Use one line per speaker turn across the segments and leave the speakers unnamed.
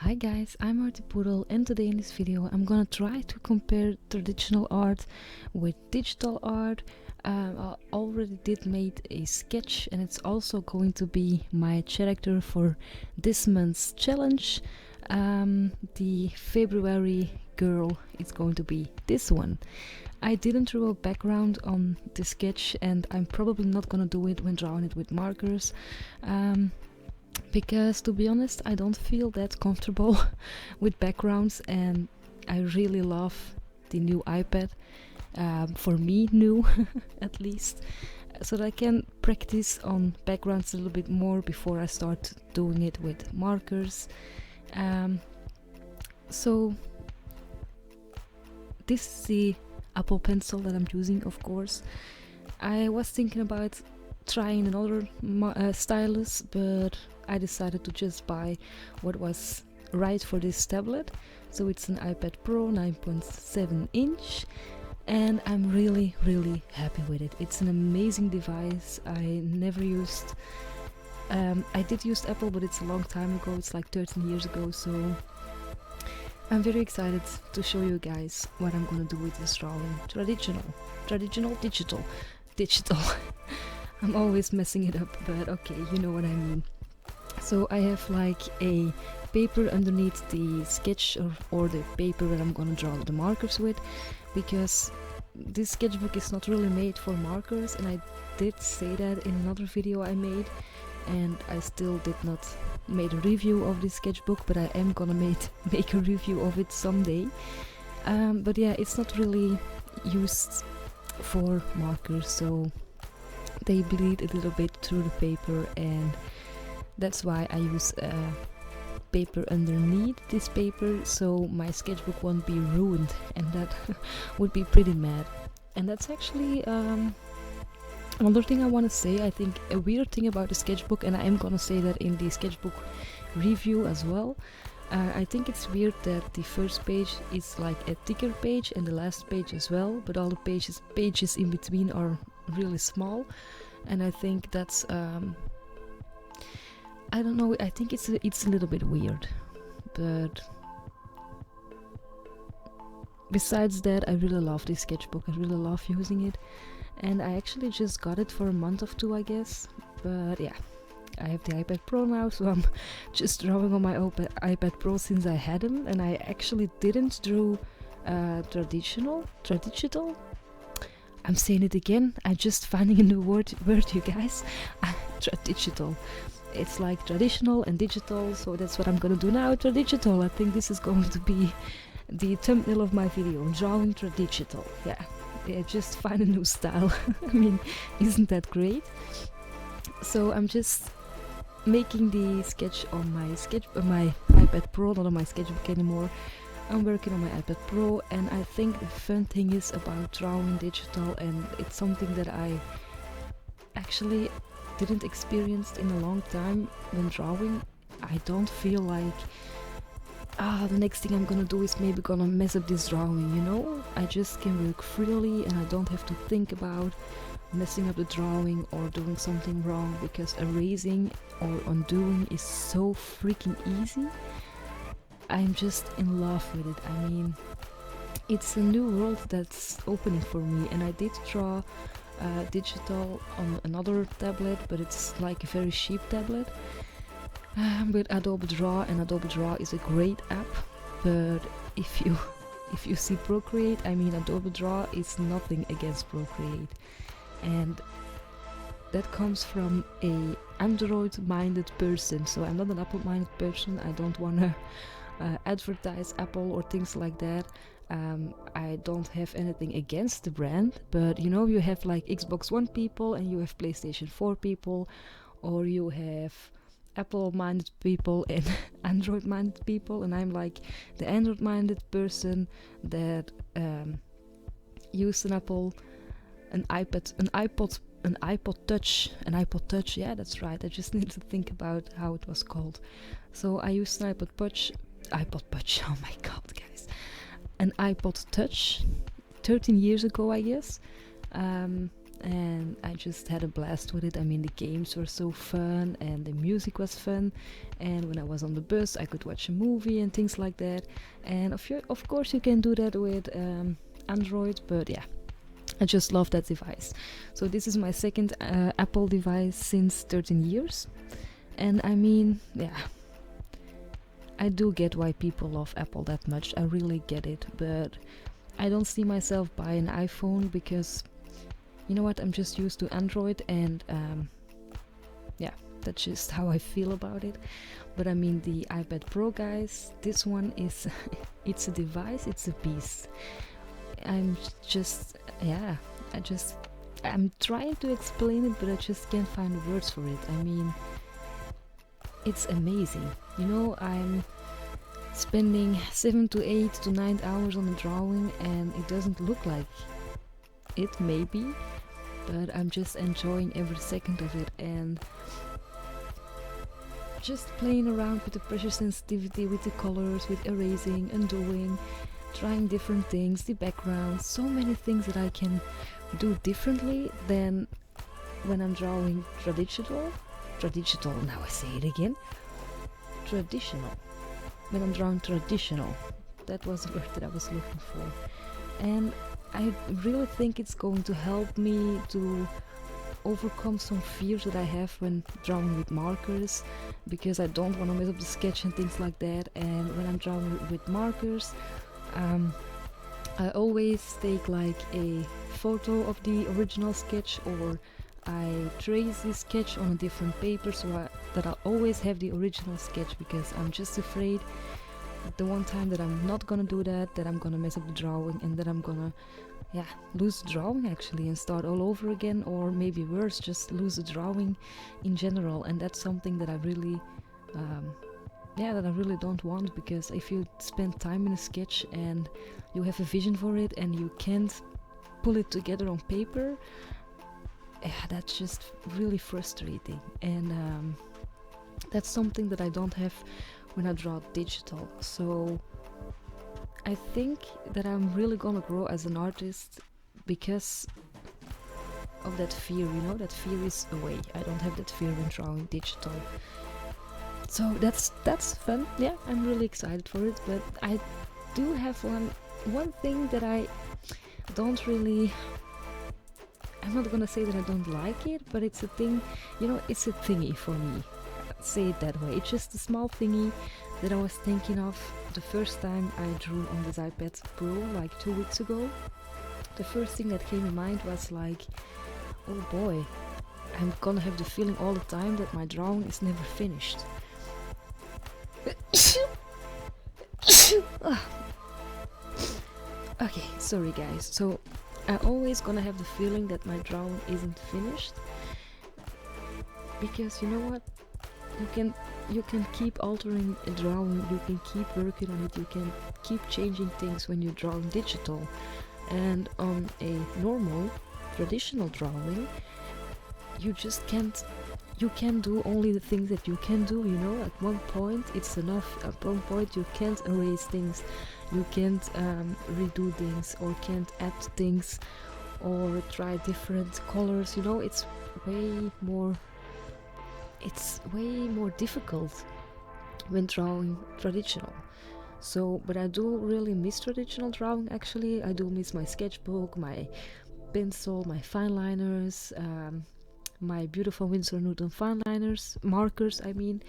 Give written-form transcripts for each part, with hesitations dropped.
Hi guys, I'm Artipoodle, and today in this video I'm gonna try to compare traditional art with digital art. I already did made a sketch, and it's also going to be my character for this month's challenge. The February girl is going to be this one. I didn't draw a background on the sketch, and I'm probably not gonna do it when drawing it with markers. Because to be honest, I don't feel that comfortable with backgrounds, and I really love the new iPad, for me new at least, so that I can practice on backgrounds a little bit more before I start doing it with markers. So this is the Apple Pencil that I'm using, of course. I was thinking about trying another stylus, but I decided to just buy what was right for this tablet. So it's an iPad Pro 9.7 inch, and I'm really happy with it. It's an amazing device. I never used I did use Apple, but it's a long time ago. It's like 13 years ago, so I'm very excited to show you guys what I'm gonna do with this drawing. Digital. I'm always messing it up, but okay, you know what I mean. So I have like a paper underneath the sketch, or the paper that I'm gonna draw the markers with, because this sketchbook is not really made for markers, and I did say that in another video I made, and I still did not made a review of this sketchbook, but I am gonna make a review of it someday. But yeah, it's not really used for markers, so they bleed a little bit through the paper, and that's why I use paper underneath this paper, so my sketchbook won't be ruined, and that would be pretty mad. And that's actually another thing I want to say. I think a weird thing about the sketchbook, and I am gonna say that in the sketchbook review as well, I think it's weird that the first page is like a thicker page, and the last page as well, but all the pages in between are really small, and I think that's I don't know, I think it's a little bit weird. But besides that, I really love this sketchbook. I really love using it, and I actually just got it for a month or two, I guess. But yeah, I have the iPad Pro now, so I'm just drawing on my iPad Pro since I had them, and I actually didn't draw tradigital. I'm saying it again, I'm just finding a new word you guys. Tradigital. It's like traditional and digital, so that's what I'm gonna do now. Tradigital. I think this is going to be the thumbnail of my video. Drawing tradigital. Yeah, just find a new style. I mean, isn't that great? So I'm just making the sketch on my iPad Pro, not on my sketchbook anymore. I'm working on my iPad Pro, and I think the fun thing is about drawing digital, and it's something that I actually didn't experience in a long time when drawing. I don't feel like the next thing I'm gonna do is maybe gonna mess up this drawing, you know? I just can work freely, and I don't have to think about messing up the drawing or doing something wrong, because erasing or undoing is so freaking easy. I'm just in love with it. I mean, it's a new world that's opening for me, and I did draw digital on another tablet, but it's like a very cheap tablet, with Adobe Draw, and Adobe Draw is a great app. But if you see Procreate, I mean, Adobe Draw is nothing against Procreate, and that comes from a Android-minded person. So I'm not an Apple-minded person. I don't wanna advertise Apple or things like that. I don't have anything against the brand, but you know, you have like Xbox One people, and you have PlayStation 4 people, or you have Apple-minded people and Android-minded people, and I'm like the Android-minded person that used an iPod Touch. Yeah, that's right. I just need to think about how it was called. So I used an iPod Touch. Oh my god, guys. An iPod Touch 13 years ago, I guess. and I just had a blast with it. I mean, the games were so fun and the music was fun, and when I was on the bus I could watch a movie and things like that. And of course you can do that with Android, but yeah, I just love that device. So this is my second Apple device since 13 years. And I mean, yeah, I do get why people love Apple that much. I really get it. But I don't see myself buying an iPhone because, you know what, I'm just used to Android, and yeah, that's just how I feel about it. But I mean, the iPad Pro, guys, this one is it's a device, it's a beast. I'm just, yeah, I'm trying to explain it, but I just can't find the words for it. I mean, it's amazing. You know, I'm spending 7 to 8 to 9 hours on a drawing, and it doesn't look like it, maybe, but I'm just enjoying every second of it, and just playing around with the pressure sensitivity, with the colors, with erasing, undoing, trying different things, the background, so many things that I can do differently than when I'm drawing tradigital, now I say it again, traditional, when I'm drawing traditional, that was the word that I was looking for. And I really think it's going to help me to overcome some fears that I have when drawing with markers, because I don't want to mess up the sketch and things like that. And when I'm drawing with markers, I always take like a photo of the original sketch, or I trace the sketch on a different paper so that I'll always have the original sketch, because I'm just afraid the one time that I'm not gonna do that I'm gonna mess up the drawing, and that I'm gonna lose the drawing actually and start all over again, or maybe worse, just lose the drawing in general. And that's something that I really don't want, because if you spend time in a sketch and you have a vision for it and you can't pull it together on paper, that's just really frustrating. And that's something that I don't have when I draw digital. So I think that I'm really gonna grow as an artist because of that fear, you know, that fear is away. I don't have that fear when drawing digital. So that's fun. Yeah, I'm really excited for it. But I do have one thing that I don't really, I'm not gonna say that I don't like it, but it's a thing, you know, it's a thingy for me. Say it that way. It's just a small thingy that I was thinking of the first time I drew on this iPad Pro like 2 weeks ago. The first thing that came in mind was like, oh boy, I'm gonna have the feeling all the time that my drawing is never finished. Okay, sorry guys. So I always gonna have the feeling that my drawing isn't finished, because you know what, you can keep altering a drawing, you can keep working on it, you can keep changing things when you're drawing digital. And on a normal traditional drawing, you just can't, you can do only the things that you can do, you know. At one point it's enough. At one point you can't erase things, you can't redo things, or can't add things, or try different colors, you know. It's way more difficult when drawing traditional. So, but I do really miss traditional drawing actually. I do miss my sketchbook, my pencil, my fine liners, my beautiful Winsor Newton fine liners, markers I mean,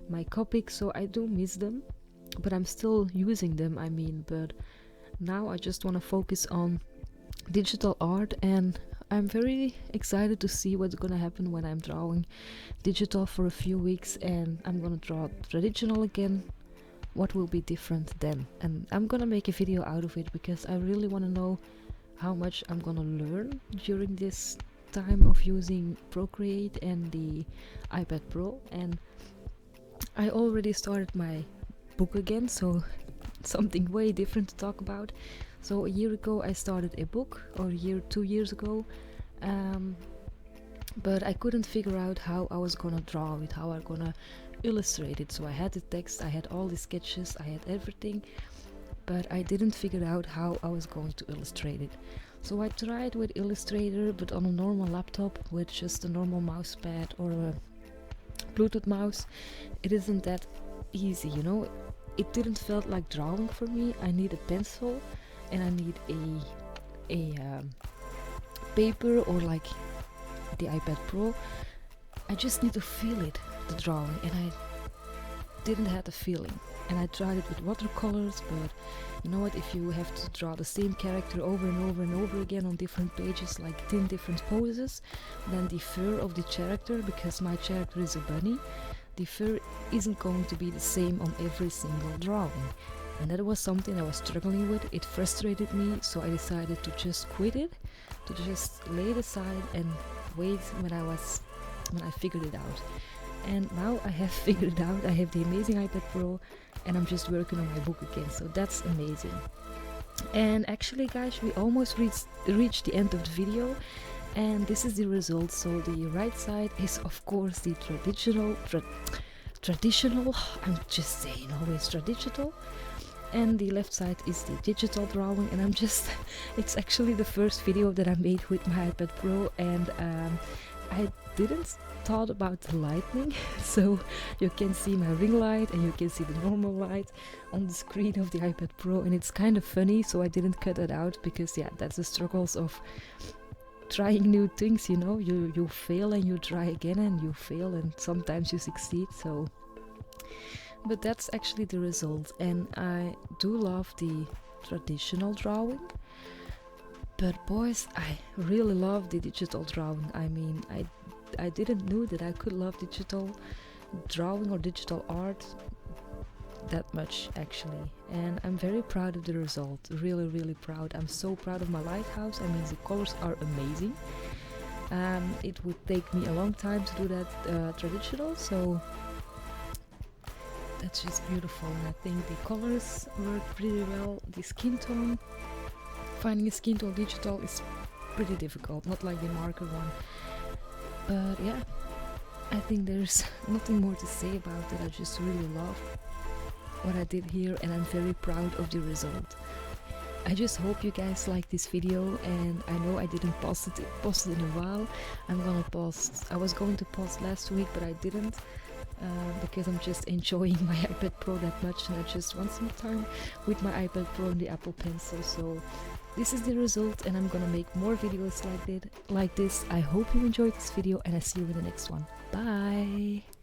my Copic. So I do miss them, but I'm still using them, I mean. But now I just want to focus on digital art, and I'm very excited to see what's gonna happen when I'm drawing digital for a few weeks and I'm gonna draw traditional again. What will be different then? And I'm gonna make a video out of it, because I really want to know how much I'm gonna learn during this time of using Procreate and the iPad Pro. And I already started my book again, so something way different to talk about. So a year ago I started a book, or 2 years ago, but I couldn't figure out how I was gonna draw it, how I'm gonna illustrate it. So I had the text, I had all the sketches, I had everything, but I didn't figure out how I was going to illustrate it. So I tried with Illustrator, but on a normal laptop with just a normal mouse pad or a Bluetooth mouse, it isn't that easy, you know. It didn't felt like drawing for me. I need a pencil and I need a paper or like the iPad Pro. I just need to feel it, the drawing, and I didn't have the feeling. And I tried it with watercolors, but you know what, if you have to draw the same character over and over and over again on different pages, like 10 different poses, then the fur of the character, because my character is a bunny, the fur isn't going to be the same on every single drawing. And that was something I was struggling with. It frustrated me, so I decided to just quit it, to just lay it aside and wait when I figured it out. And now I have figured it out. I have the amazing iPad Pro and I'm just working on my book again, so that's amazing. And actually guys, we almost reached the end of the video, and this is the result. So the right side is of course the traditional, I'm just saying always tradigital, and the left side is the digital drawing. And I'm just it's actually the first video that I made with my iPad Pro, and I didn't thought about the lighting, so you can see my ring light and you can see the normal light on the screen of the iPad Pro, and it's kind of funny, so I didn't cut it out because yeah, that's the struggles of trying new things, you know. You fail and you try again and you fail and sometimes you succeed. So but that's actually the result, and I do love the traditional drawing. But boys, I really love the digital drawing. I mean, I didn't know that I could love digital drawing or digital art that much actually, and I'm very proud of the result. Really proud. I'm so proud of my lighthouse. I mean, the colors are amazing. It would take me a long time to do that traditional, so that's just beautiful. And I think the colors work pretty well. The skin tone, finding a skin tone digital is pretty difficult, not like the marker one. But yeah, I think there's nothing more to say about it. I just really love what I did here, and I'm very proud of the result. I just hope you guys like this video, and I know I didn't post it in a while. I was going to post last week, but I didn't because I'm just enjoying my iPad Pro that much, and I just want some time with my iPad Pro and the Apple Pencil. So this is the result, and I'm gonna make more videos like this. I hope you enjoyed this video, and I see you in the next one. Bye!